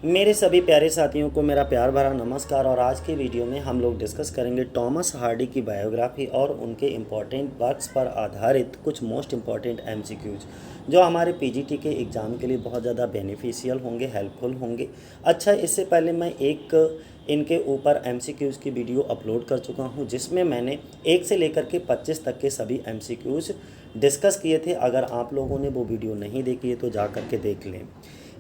मेरे सभी प्यारे साथियों को मेरा प्यार भरा नमस्कार। और आज के वीडियो में हम लोग डिस्कस करेंगे टॉमस हार्डी की बायोग्राफी और उनके इम्पॉर्टेंट वर्क्स पर आधारित कुछ मोस्ट इम्पॉर्टेंट एमसीक्यूज जो हमारे पीजीटी के एग्ज़ाम के लिए बहुत ज़्यादा बेनिफिशियल होंगे, हेल्पफुल होंगे। अच्छा, इससे पहले मैं एक इनके ऊपर एमसीक्यूज़ की वीडियो अपलोड कर चुका हूं, जिसमें मैंने 1 से लेकर के 25 तक के सभी एमसीक्यूज़ डिस्कस किए थे। अगर आप लोगों ने वो वीडियो नहीं देखी है तो जा कर के देख लें।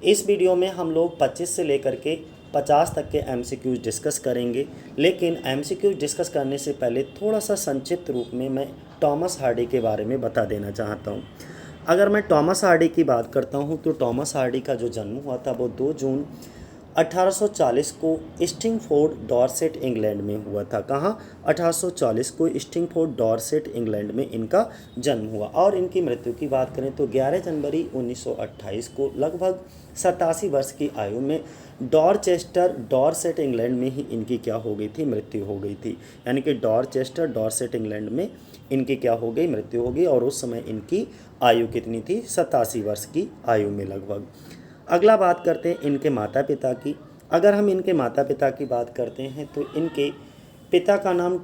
इस वीडियो में हम लोग 25 से लेकर के 50 तक के एमसीक्यूज़ डिस्कस करेंगे। लेकिन एमसीक्यूज़ डिस्कस करने से पहले थोड़ा सा संक्षिप्त रूप में मैं टॉमस हार्डी के बारे में बता देना चाहता हूँ। अगर मैं टॉमस हार्डी की बात करता हूँ तो टॉमस हार्डी का जो जन्म हुआ था वो 2 जून 1840 को स्टिंगफोर्ड डॉर्सेट इंग्लैंड में हुआ था। कहाँ? 1840 को स्टिंगफोर्ड डॉर्सेट इंग्लैंड में इनका जन्म हुआ। और इनकी मृत्यु की बात करें तो 11 जनवरी 1928 को लगभग 87 वर्ष की आयु में डॉरचेस्टर डॉर्सेट इंग्लैंड में ही इनकी क्या हो गई थी? मृत्यु हो गई थी। यानी कि डॉरचेस्टर डॉर्सेट इंग्लैंड में इनकी क्या हो गई? मृत्यु हो गई। और उस समय इनकी आयु कितनी थी? 87 वर्ष की आयु में लगभग। अगला बात करते हैं इनके माता पिता की। अगर हम इनके माता पिता की बात करते हैं तो इनके पिता का नाम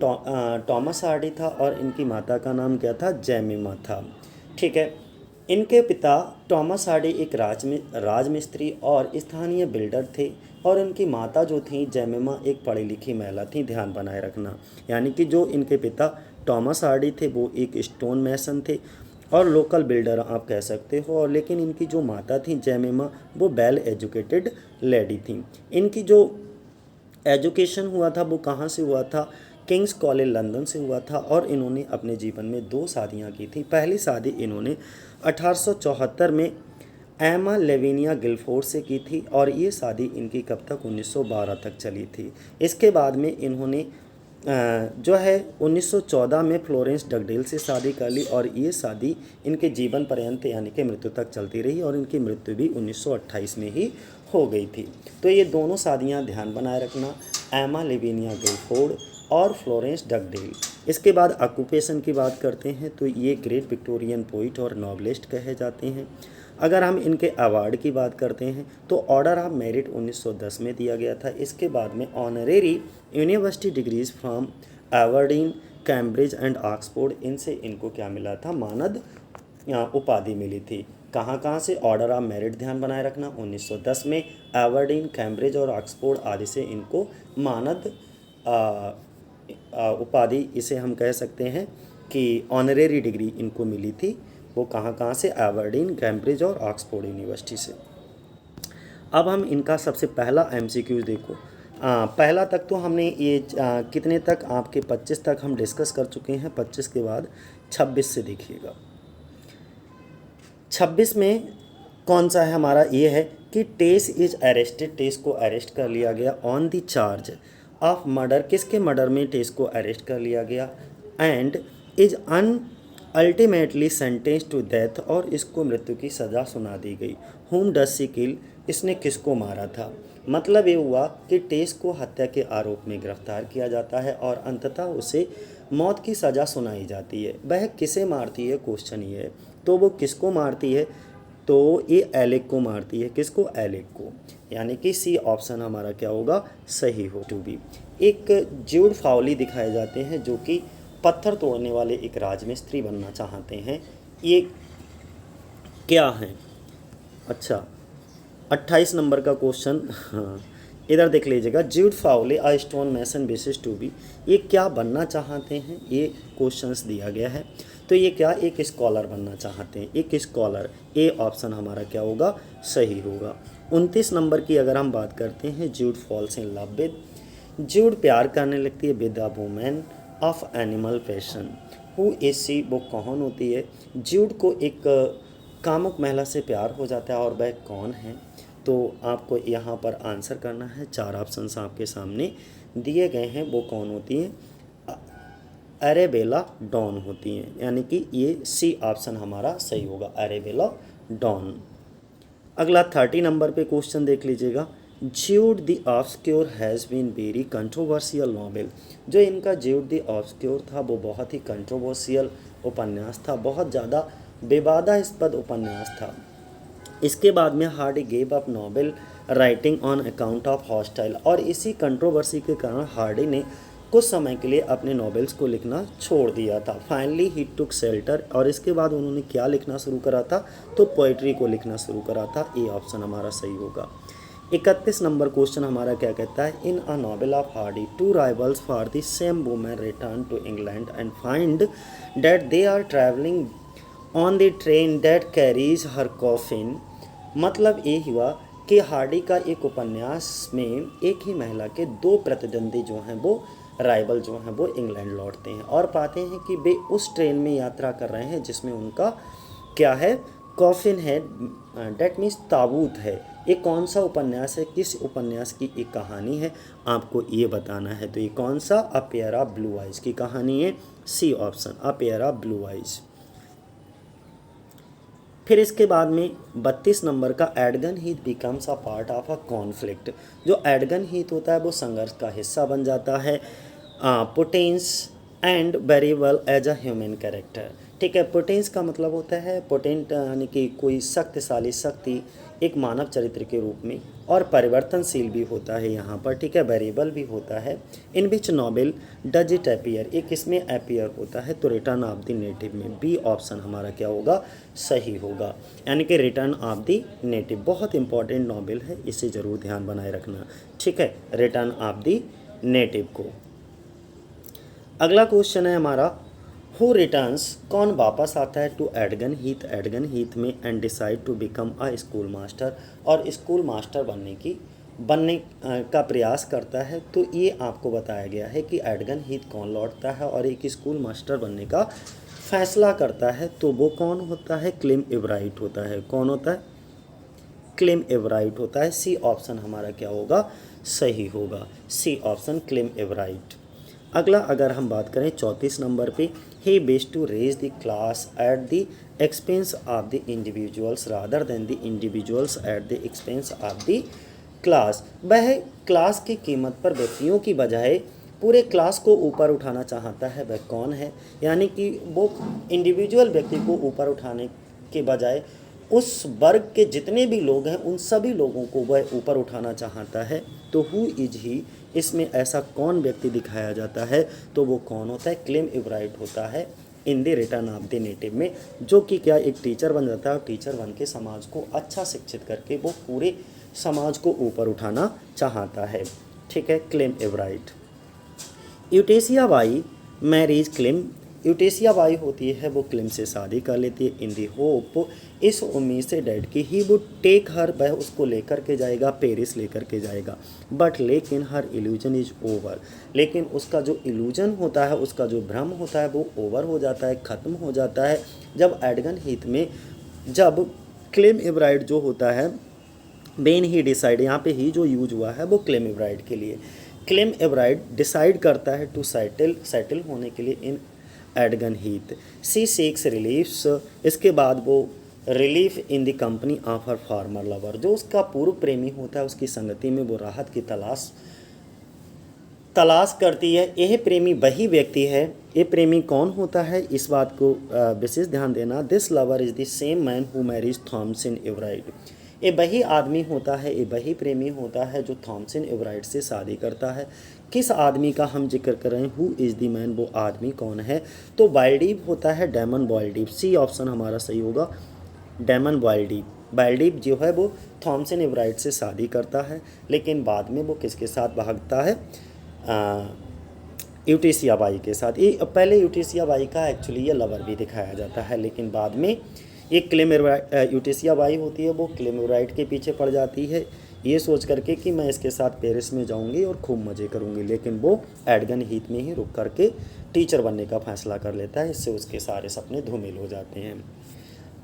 टॉमस हार्डी था और इनकी माता का नाम क्या था? जेमिमा था। ठीक है। इनके पिता टॉमस हार्डी एक राजमिस्त्री और स्थानीय बिल्डर थे और इनकी माता जो थी जेमिमा एक पढ़ी लिखी महिला थी। ध्यान बनाए रखना, यानी कि जो इनके पिता टॉमस हार्डी थे वो एक स्टोन मैसन थे और लोकल बिल्डर आप कह सकते हो। और लेकिन इनकी जो माता थी जेमिमा वो वेल एजुकेटेड लेडी थी। इनकी जो एजुकेशन हुआ था वो कहाँ से हुआ था? किंग्स कॉलेज लंदन से हुआ था। और इन्होंने अपने जीवन में 2 शादियाँ की थी। पहली शादी इन्होंने 1874 में एमा लेविनिया गिलफोर्ड से की थी और ये शादी इनकी कब तक? 1912 तक चली थी। इसके बाद में इन्होंने जो है 1914 में फ्लोरेंस डगडेल से शादी कर ली और ये शादी इनके जीवन पर्यंत यानी कि मृत्यु तक चलती रही और इनकी मृत्यु भी 1928 में ही हो गई थी। तो ये दोनों शादियां ध्यान बनाए रखना, एमा लेविनिया गिलफोर्ड और फ्लोरेंस डगडेल। इसके बाद ऑक्यूपेशन की बात करते हैं तो ये ग्रेट विक्टोरियन पोइट और नॉवलिस्ट कहे जाते हैं। अगर हम इनके अवार्ड की बात करते हैं तो ऑर्डर ऑफ मेरिट 1910 में दिया गया था। इसके बाद में honorary university degrees from Aberdeen, Cambridge and Oxford, इनसे इनको क्या मिला था? मानद उपाधि मिली थी। कहाँ कहाँ से? ऑर्डर ऑफ मेरिट ध्यान बनाए रखना 1910 में, एबरडीन, कैम्ब्रिज और ऑक्सफोर्ड आदि से इनको मानद उपाधि, इसे हम कह सकते हैं कि ऑनरेरी डिग्री इनको मिली थी। वो कहाँ कहाँ से? एबरडीन, कैम्ब्रिज और ऑक्सफोर्ड यूनिवर्सिटी से। अब हम इनका सबसे पहला एमसीक्यू देखो। पहला तक तो हमने ये कितने तक? आपके 25 तक हम डिस्कस कर चुके हैं। 25 के बाद 26 से देखिएगा। 26 में कौन सा है हमारा? ये है कि टेस इज अरेस्टेड, टेस को अरेस्ट कर लिया गया on the charge of murder. किसके मर्डर में टेस को अरेस्ट कर लिया गया? And is ultimately sentence to death, और इसको मृत्यु की सज़ा सुना दी गई। होम डज सी किल, इसने किसको मारा था? मतलब ये हुआ कि टेस को हत्या के आरोप में गिरफ्तार किया जाता है और अंततः उसे मौत की सज़ा सुनाई जाती है। वह किसे मारती है? क्वेश्चन ये है। तो वो किसको मारती है? तो ये एलेक को मारती है। किसको? एलेक को। यानी कि सी ऑप्शन हमारा क्या होगा? सही हो। टू बी एक ज्यूड फाउली दिखाए जाते हैं जो कि पत्थर तोड़ने वाले एक राजमिस्त्री बनना चाहते हैं। ये क्या हैं? अच्छा, 28 नंबर का क्वेश्चन, हाँ इधर देख लीजिएगा। Jude Fawley a stone mason basis to be, ये क्या बनना चाहते हैं? ये क्वेश्चंस दिया गया है। तो ये क्या? एक स्कॉलर बनना चाहते हैं, एक स्कॉलर। ए ऑप्शन हमारा क्या होगा? सही होगा। 29 नंबर की अगर हम बात करते हैं, Jude falls in love with, Jude प्यार करने लगती है with the women of animal passion. Who is she, वो कौन होती है? ज्यूड को एक कामुक महिला से प्यार हो जाता है और वह कौन है? तो आपको यहाँ पर आंसर करना है। 4 ऑप्शंस आपके सामने दिए गए हैं। वो कौन होती हैं? अरेबेला डॉन होती हैं। यानी कि ये सी ऑप्शन हमारा सही होगा, अरेबेला डॉन। अगला 30 नंबर पे क्वेश्चन देख लीजिएगा। Jude the Obscure has been very controversial novel. जो इनका ज्यूड द ऑब्सक्योर था वो बहुत ही कंट्रोवर्शियल उपन्यास था, बहुत ज़्यादा विवादास्पद उपन्यास था। इसके बाद में Hardy gave up novel writing on account of hostile. और इसी कंट्रोवर्सी के कारण हार्डी ने कुछ समय के लिए अपने नॉवेल्स को लिखना छोड़ दिया था। फाइनली ही टुक शेल्टर, और इसके बाद उन्होंने क्या लिखना शुरू करा था, तो पोइट्री को लिखना शुरू करा था। ए ऑप्शन हमारा सही होगा। 31 नंबर क्वेश्चन हमारा क्या कहता है, in a novel of Hardy two rivals for the same women return to England and find that they are travelling on the train that carries her coffin. मतलब ये हुआ कि हार्डी का एक उपन्यास में एक ही महिला के दो प्रतिद्वंदी जो हैं वो राइवल जो हैं वो इंग्लैंड लौटते हैं और पाते हैं कि वे उस ट्रेन में यात्रा कर रहे हैं जिसमें उनका क्या है, कॉफिन है, डेट मीन्स ताबूत है। ये कौन सा उपन्यास है, किस उपन्यास की एक कहानी है, आपको ये बताना है। तो ये कौन सा, a pair of blue eyes की कहानी है, C option, a pair of blue eyes. फिर इसके बाद में 32 नंबर का एडगन Heath becomes a part of a conflict. जो एडगन हीथ होता है वो संघर्ष का हिस्सा बन जाता है। Potence and very well as a human character. ठीक है, पोटेंस का मतलब होता है, पोटेंट यानी कि कोई शक्तिशाली शक्ति एक मानव चरित्र के रूप में, और परिवर्तनशील भी होता है यहाँ पर। ठीक है, वेरिएबल भी होता है। इन विच नॉवेल डज इट अपीयर, एक इसमें अपीयर होता है, तो रिटर्न ऑफ द नेटिव में बी ऑप्शन हमारा क्या होगा, सही होगा। यानी कि रिटर्न ऑफ द नेटिव बहुत इंपॉर्टेंट नॉवेल है, इसे ज़रूर ध्यान बनाए रखना। ठीक है, रिटर्न ऑफ द नेटिव को। अगला क्वेश्चन है हमारा, हु रिटर्न्स, कौन वापस आता है टू एडगन हीथ, एडगन हीथ में, and decide to become a school master, और स्कूल मास्टर बनने का प्रयास करता है। तो ये आपको बताया गया है कि एडगन हीथ कौन लौटता है और एक स्कूल मास्टर बनने का फैसला करता है, तो वो कौन होता है, क्लिम एवराइट होता है। कौन होता है, क्लिम एवराइट होता है। सी ऑप्शन हमारा क्या होगा, सही होगा, सी ऑप्शन क्लिम एवराइट। अगला अगर हम बात करें 34 नंबर पे, he wish to raise the class at the expense of the individuals rather than the individuals at the expense of the class. वह क्लास की कीमत पर व्यक्तियों की बजाय पूरे क्लास को ऊपर उठाना चाहता है, वह कौन है। यानी कि वो इंडिविजुअल व्यक्ति को ऊपर उठाने के बजाय उस वर्ग के जितने भी लोग हैं उन सभी लोगों को वह ऊपर उठाना चाहता है। तो हु इज ही, इसमें ऐसा कौन व्यक्ति दिखाया जाता है, तो वो कौन होता है, क्लेम इब्राइट होता है in the return of the native में, जो कि क्या एक टीचर बन जाता है और टीचर बन के समाज को अच्छा शिक्षित करके वो पूरे समाज को ऊपर उठाना चाहता है। ठीक है, Clym Yeobright. Eustacia Vye marries Clym, Eustacia Vye होती है वो क्लिम से शादी कर लेती है इन दी होप, इस उम्मीद से डैड की ही वुड टेक हर, वह उसको लेकर के जाएगा, पेरिस लेकर के जाएगा। बट लेकिन हर इल्यूजन इज ओवर, लेकिन उसका जो इल्यूजन होता है, उसका जो भ्रम होता है वो ओवर हो जाता है, ख़त्म हो जाता है जब एडगन हीथ में, जब क्लेम इब्राइट जो होता है, बेन ही डिसाइड, यहाँ पे ही जो यूज हुआ है वो क्लेम इब्राइट के लिए, क्लेम इब्राइट डिसाइड करता है टू सेटल होने के लिए इन एडगन हीथ। सी सीक्स रिलीफ्स, इसके बाद वो relief in the company of her farmer lover, जो उसका पूर्व प्रेमी होता है उसकी संगति में वो राहत की तलाश करती है। यह प्रेमी वही व्यक्ति है। ये प्रेमी कौन होता है, इस बात को विशेष ध्यान देना। This lover is the same man who marries Thomasin Yeobright, ये वही आदमी होता है, ये वही प्रेमी होता है जो थॉमसन एवराइट से शादी करता है। किस आदमी का हम जिक्र कर रहे हैं, हु इज़ द मैन, वो आदमी कौन है, तो बाइल्डीव होता है, डेमन बाइल्डीव। सी ऑप्शन हमारा सही होगा, डेमन बाइल्डीव। बाइल्डीव जो है वो थॉमसन एवराइट से शादी करता है, लेकिन बाद में वो किसके साथ भागता है, यूटेसिया बाई के साथ। ये पहले यूटेसिया बाई का एक्चुअली ये लवर भी दिखाया जाता है, लेकिन बाद में ये यूटेसिया बाई होती है वो क्लेमेराइट के पीछे पड़ जाती है, ये सोच करके कि मैं इसके साथ पेरिस में जाऊंगी और खूब मज़े करूंगी, लेकिन वो एडगन हीथ में ही रुक करके टीचर बनने का फैसला कर लेता है। इससे उसके सारे सपने धूमिल हो जाते हैं।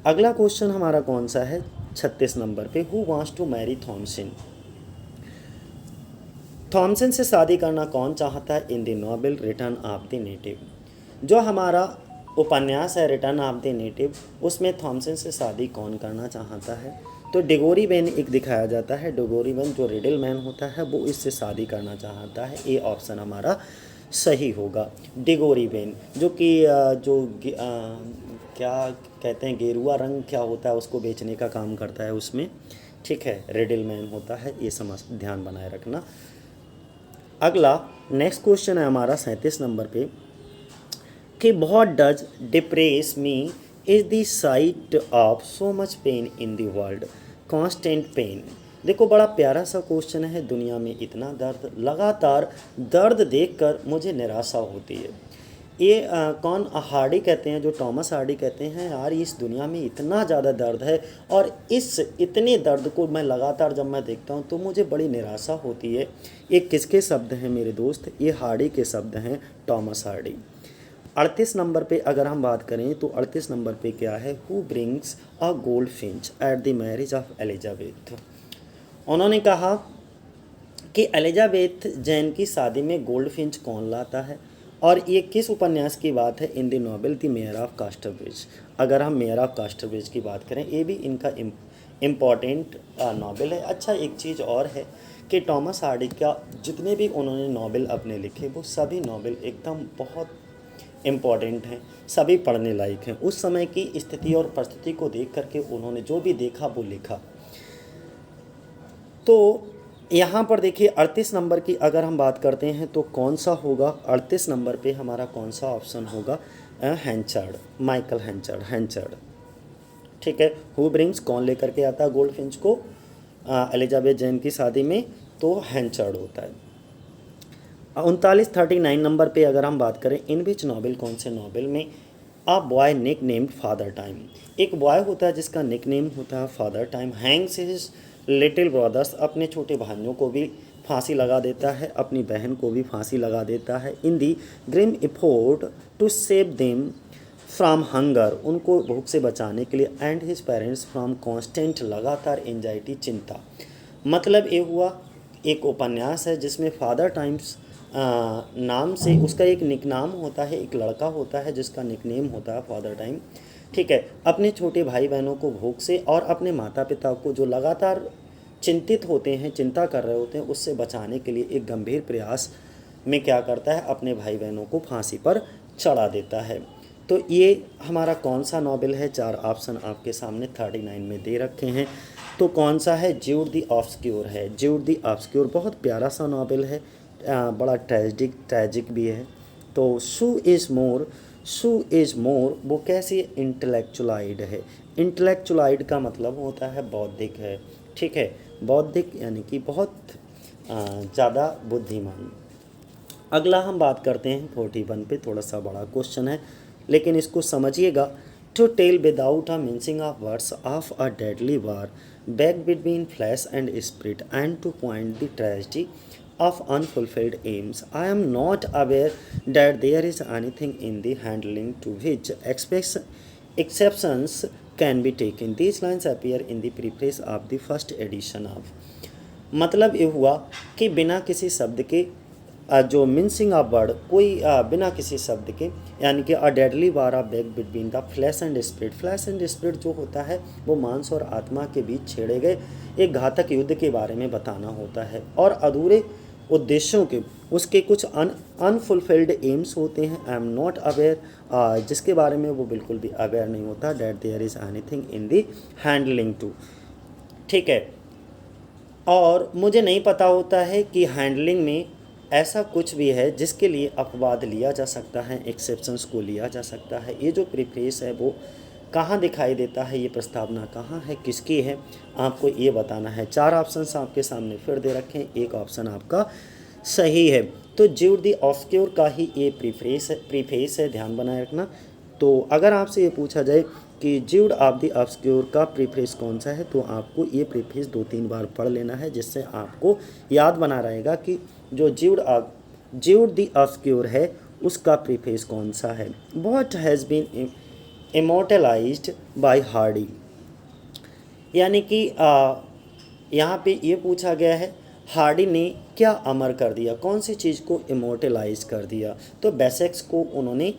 अगला क्वेश्चन हमारा कौन सा है, 36 नंबर पे, who wants to marry Thomasin, Thomasin से शादी करना कौन चाहता है in the novel Return of the Native. जो हमारा उपन्यास है रिटर्न ऑफ द नेटिव, उसमें थॉमसन से शादी कौन करना चाहता है, तो डिगोरी बेन एक दिखाया जाता है। डिगोरी बेन जो रिडल मैन होता है वो इससे शादी करना चाहता है। ए ऑप्शन हमारा सही होगा, डिगोरी बेन, जो कि क्या कहते हैं, गेरुआ रंग क्या होता है उसको बेचने का काम करता है उसमें, ठीक है, रिडल मैन होता है, ये समझ ध्यान बनाए रखना। अगला नेक्स्ट क्वेश्चन है हमारा 37 नंबर पे कि what does depress me is the sight of so much pain in the world, constant pain. देखो बड़ा प्यारा सा क्वेश्चन है, दुनिया में इतना दर्द, लगातार दर्द देखकर मुझे निराशा होती है। ये कौन हार्डी कहते हैं, जो टॉमस हार्डी कहते हैं, यार इस दुनिया में इतना ज़्यादा दर्द है और इस इतने दर्द को मैं लगातार जब मैं देखता हूँ तो मुझे बड़ी निराशा होती है। ये किसके शब्द हैं मेरे दोस्त, ये हार्डी के शब्द हैं, टॉमस हार्डी। 38 नंबर पे अगर हम बात करें तो 38 नंबर पे क्या है, who brings a gold Finch at the marriage of Elizabeth. उन्होंने कहा कि एलिजाबेथ जैन की शादी में गोल्ड फिंच कौन लाता है, और ये किस उपन्यास की बात है, in the novel the mayor of कास्टरब्रिज। अगर हम मेयर ऑफ कास्टरब्रिज की बात करें, ये भी इनका इम्पॉर्टेंट नॉवेल है। अच्छा एक चीज़ और है कि टॉमस हार्डी का जितने भी उन्होंने नॉवेल अपने लिखे वो सभी नॉवेल एकदम बहुत इम्पॉर्टेंट हैं, सभी पढ़ने लायक हैं। उस समय की स्थिति और परिस्थिति को देख करके उन्होंने जो भी देखा वो लिखा। तो यहाँ पर देखिए 38 नंबर की अगर हम बात करते हैं तो कौन सा होगा, 38 नंबर पे हमारा कौन सा ऑप्शन होगा, हैंचार्ड, माइकल हैंचार्ड, हैंचार्ड। ठीक है, हु ब्रिंग्स कौन लेकर के आता है गोल्ड फिंच को एलिजाबेथ जैन की शादी में, तो हैंचार्ड होता है। 39 नंबर पे अगर हम बात करें, इन विच नॉवेल, कौन से नॉवेल में a boy nick named Father Time, एक बॉय होता है जिसका निक नेम होता है Father Time, hangs his little brothers, अपने छोटे भाइयों को भी फांसी लगा देता है, अपनी बहन को भी फांसी लगा देता है, in the grim effort to save them from hunger, उनको भूख से बचाने के लिए, and his parents from constant, लगातार एंजाइटी, चिंता। मतलब ये हुआ एक उपन्यास है जिसमें फादर टाइम्स नाम से उसका एक निकनाम होता है, एक लड़का होता है जिसका निकनेम होता है फादर टाइम। ठीक है, अपने छोटे भाई बहनों को भूख से और अपने माता पिता को जो लगातार चिंतित होते हैं, चिंता कर रहे होते हैं, उससे बचाने के लिए एक गंभीर प्रयास में क्या करता है, अपने भाई बहनों को फांसी पर चढ़ा देता है। तो ये हमारा कौन सा नॉवेल है, 4 ऑप्शन आपके सामने 39 में दे रखे हैं। तो कौन सा है, ज्यूड द ऑब्सक्योर है, ज्यूड द ऑब्सक्योर, बहुत प्यारा सा नॉवेल है, बड़ा ट्रेजिक भी है। तो शू इज़ मोर वो कैसी इंटेलेक्चुलाइड है, इंटेलेक्चुलाइड का मतलब होता है बौद्धिक है। ठीक है, बौद्धिक यानी कि बहुत ज़्यादा बुद्धिमान। अगला हम बात करते हैं 41 पे, थोड़ा सा बड़ा क्वेश्चन है लेकिन इसको समझिएगा। To tell without a mincing of words of a deadly war back between flesh and spirit and to point the tragedy of unfulfilled aims. I am not aware that there is anything in the handling to which exceptions can be taken. These lines appear in the preface of the first edition of. मतलब ये हुआ कि बिना किसी शब्द के जो mincing of word, कोई बिना किसी शब्द के, यानी कि अ deadly war of back between the flash and spirit. Flash and spirit जो होता है वो मांस और आत्मा के बीच छेड़े गए एक घातक युद्ध के बारे में बताना होता है, और अधूरे उद्देश्यों के उसके कुछ अनफुलफिल्ड एम्स होते हैं। आई एम नॉट अवेयर, जिसके बारे में वो बिल्कुल भी अवेयर नहीं होता, that there is anything in the handling to. ठीक है, और मुझे नहीं पता होता है कि हैंडलिंग में ऐसा कुछ भी है जिसके लिए अपवाद लिया जा सकता है, एक्सेप्शंस को लिया जा सकता है। ये जो प्रीफेस है वो कहाँ दिखाई देता है, ये प्रस्तावना कहाँ है, किसकी है, आपको ये बताना है। 4 ऑप्शंस आपके सामने फिर दे रखे हैं, एक ऑप्शन आपका सही है। तो ज्यूड द ऑब्सक्योर का ही ये प्रीफेस है, ध्यान बनाए रखना। तो अगर आपसे ये पूछा जाए कि ज्यूड ऑफ द ऑब्सक्योर का प्रीफेस कौन सा है, तो आपको ये प्रीफेस 2-3 बार पढ़ लेना है, जिससे आपको याद बना रहेगा कि जो ज्यूड द ऑब्सक्योर है उसका प्रीफेस कौन सा है। What has been immortalised by Hardy, यानी कि यहाँ पे ये पूछा गया है हार्डी ने क्या अमर कर दिया, कौन सी चीज़ को इमोर्टलाइज कर दिया, तो बेसेक्स को उन्होंने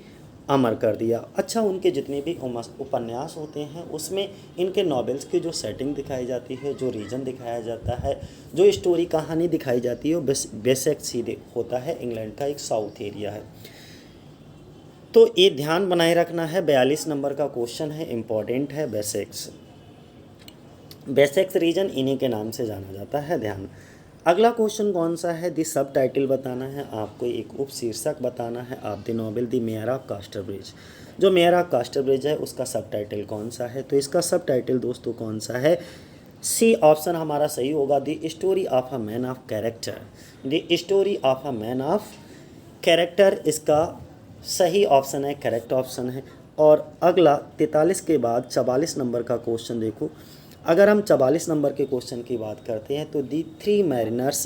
अमर कर दिया। अच्छा, उनके जितने भी उपन्यास होते हैं उसमें इनके नॉवेल्स की जो सेटिंग दिखाई जाती है, जो रीजन दिखाया जाता है, जो स्टोरी कहानी दिखाई जाती है, वो बेसेक्स ही होता है, इंग्लैंड का एक साउथ एरिया है। तो ये ध्यान बनाए रखना है, 42 नंबर का क्वेश्चन है, इम्पॉर्टेंट है, बेसेक्स। बेसेक्स रीजन इन्हीं के नाम से जाना जाता है, ध्यान। अगला क्वेश्चन कौन सा है, दी सब टाइटल बताना है आपको, एक उप शीर्षक बताना है आप the novel the mayor of कास्टरब्रिज। जो मेयर ऑफ कास्टरब्रिज है उसका सब टाइटल कौन सा है, तो इसका सब टाइटल दोस्तों कौन सा है, सी ऑप्शन हमारा सही होगा, the story of a man of character. The story of a man of character इसका सही ऑप्शन है, करेक्ट ऑप्शन है। और अगला 43 के बाद 44 नंबर का क्वेश्चन देखो। अगर हम 44 नंबर के क्वेश्चन की बात करते हैं तो the Three Mariners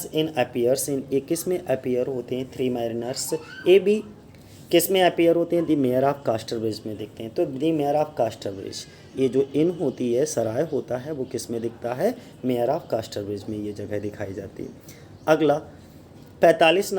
inn appears in, ये किस में अपीयर होते हैं, थ्री मैरिनर्स ए बी किस में अपीयर होते हैं, दी मेयर ऑफ कास्टरब्रिज में दिखते हैं। तो दी मेयर ऑफ कास्टरब्रिज, ये जो इन होती है, सराय होता है, वो किस में दिखता है, मेयर ऑफ कास्टरब्रिज में ये जगह दिखाई जाती है। अगला 45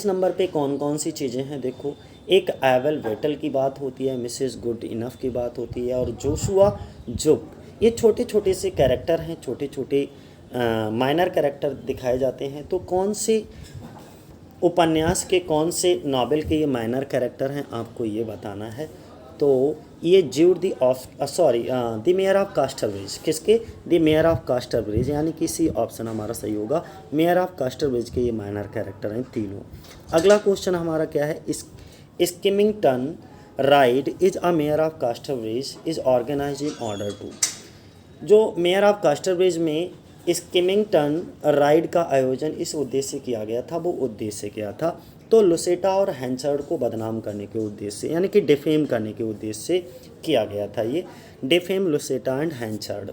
नंबर पे कौन कौन सी चीज़ें हैं देखो। एक एवल वेटल की बात होती है, मिसेस गुड इनफ की बात होती है, और जोशुआ जुप, ये छोटे छोटे से कैरेक्टर हैं, छोटे छोटे माइनर कैरेक्टर दिखाए जाते हैं। तो कौन से उपन्यास के, कौन से नॉवेल के ये माइनर कैरेक्टर हैं, आपको ये बताना है। तो ये ज्यूड द मेयर ऑफ कास्टरब्रिज, किसके, द मेयर ऑफ कास्टरब्रिज, यानी कि सी ऑप्शन हमारा सही होगा, मेयर ऑफ कास्टरब्रिज के ये माइनर कैरेक्टर हैं तीनों। अगला क्वेश्चन हमारा क्या है, skimmington ride is a mayor of Casterbridge is organise in order to. जो मेयर ऑफ कास्टरब्रिज में स्किमिंगटन राइड का आयोजन इस उद्देश्य से किया गया था, वो उद्देश्य क्या था, तो लुसेटा और हैंचर्ड को बदनाम करने के उद्देश्य से, यानी कि डिफेम करने के उद्देश्य से किया गया था ये, डिफेम लुसेटा एंड हैंचर्ड।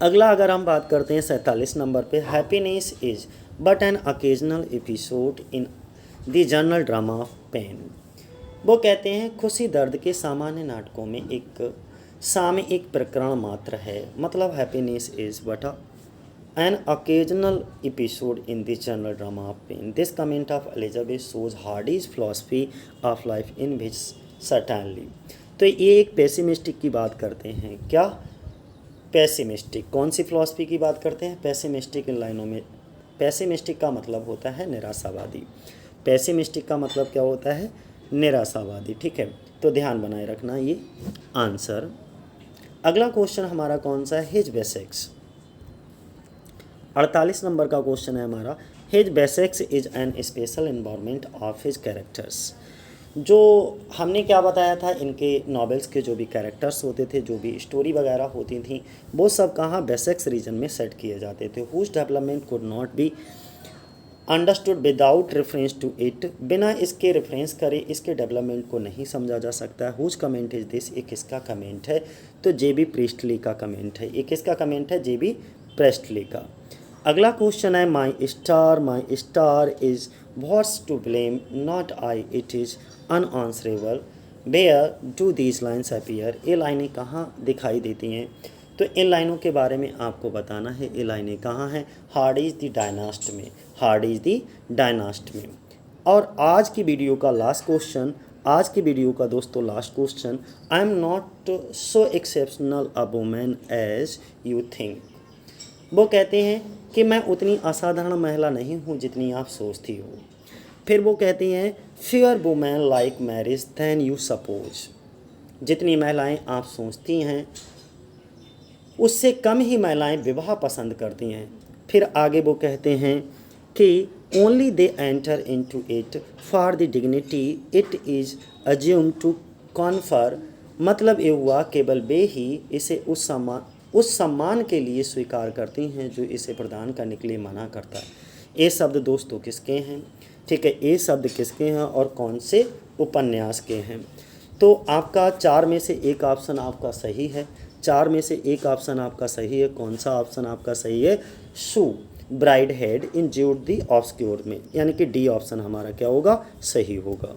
अगला अगर हम बात करते हैं 47 नंबर पे, happiness is but an occasional episode in the general drama of pain. वो कहते हैं खुशी दर्द के सामान्य नाटकों में एक सामयिक प्रकरण मात्र है, मतलब happiness is but an occasional episode in the general drama of pain. This comment of Elizabeth shows Hardy's philosophy of life in which certainly। तो ये एक पेसिमिस्टिक की बात करते हैं, क्या, पेसिमिस्टिक, कौन सी फिलॉसफी की बात करते हैं, पेसिमिस्टिक। इन लाइनों में पेसिमिस्टिक का मतलब होता है निराशावादी, पेसिमिस्टिक का मतलब क्या होता है, निराशावादी, ठीक है। तो ध्यान बनाए रखना ये आंसर। अगला क्वेश्चन हमारा कौन सा है, हिज बेसेक्स। 48 नंबर का क्वेश्चन है हमारा, his Wessex is an special environment of his characters. जो हमने क्या बताया था, इनके नॉवेल्स के जो भी कैरेक्टर्स होते थे, जो भी स्टोरी वगैरह होती थी, वो सब कहाँ, बेसेक्स रीजन में सेट किए जाते थे। Whose development could not be understood without reference to it, बिना इसके रेफरेंस करे इसके डेवलपमेंट को नहीं समझा जा सकता है। हुज कमेंट इज दिस, ये किसका कमेंट है, तो जेबी प्रीस्टली का कमेंट है। ये किसका कमेंट है, जेबी प्रीस्टली का। अगला क्वेश्चन है, my star is what's to blame not I it is unanswerable where do these lines appear. ये लाइनें कहाँ दिखाई देती हैं, तो इन लाइनों के बारे में आपको बताना है, ये लाइनें कहाँ हैं, हार्डीज द डायनास्ट में, हार्डीज द डायनास्ट में। और आज की वीडियो का लास्ट क्वेश्चन, आज की वीडियो का दोस्तों last question, I am not so exceptional a woman as you think. वो कहते हैं कि मैं उतनी असाधारण महिला नहीं हूँ जितनी आप सोचती हो। फिर वो कहती हैं, fewer women like marriage than you suppose. जितनी महिलाएं आप सोचती हैं उससे कम ही महिलाएं विवाह पसंद करती हैं। फिर आगे वो कहते हैं कि only they enter into it for the dignity it is assume to confer. मतलब ये हुआ केवल वे ही इसे उस सम्मान के लिए स्वीकार करती हैं जो इसे प्रदान करने के लिए मना करता है। ये शब्द दोस्तों किसके हैं, ठीक है, ये शब्द किसके हैं और कौन से उपन्यास के हैं। तो आपका 4 में से एक ऑप्शन आपका सही है, 4 में से एक ऑप्शन आपका सही है। कौन सा ऑप्शन आपका सही है, Sue Bridehead in Jude the Obscure में, यानी कि डी ऑप्शन हमारा क्या होगा, सही होगा।